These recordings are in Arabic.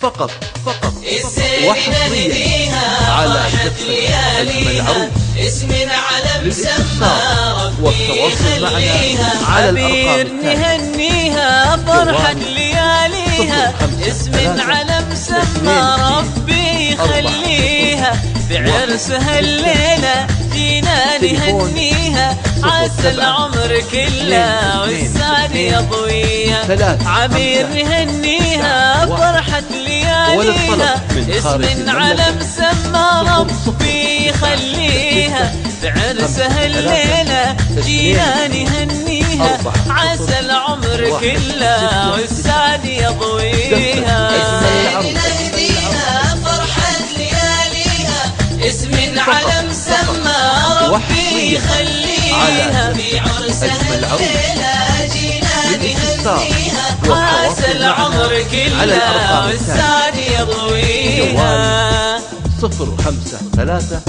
فقط وحصريا على زفة أجمل عروس. للاستفسار والتواصل معنا على الأرقام نهنيها فرحة لياليها، اسم علم سما ربي يخليها، بعرسها الليلة جينا نهنيها، عسى العمر كله والسعد يضويها. عبير نهنيها فرحة لياليها، اسم علم سما ربي يخليها، بعرسها الليلة جينا نهنيها، عسى العمر كله والسعد يضويها. نهنيها فرحة لياليها، اسم علم سما ربي يخليها، بعرسها الليلة جينا نهنيها، عسى العمر كله والسعد يضويها. 053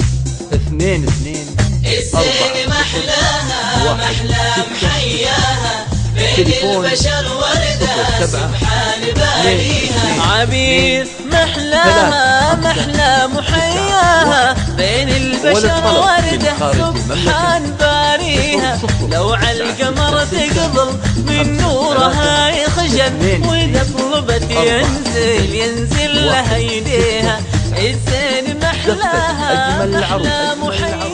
22 الزين محلاها محلى محياها، بين البشر وردة سبحان باريها. عبير محلاها محلى محياها، بين البشر وردة سبحان باريها. لو على القمر تقبل من نورها يخجل، واذا طلبت ينزل لها يديها. الزين محلاها محلى محياها،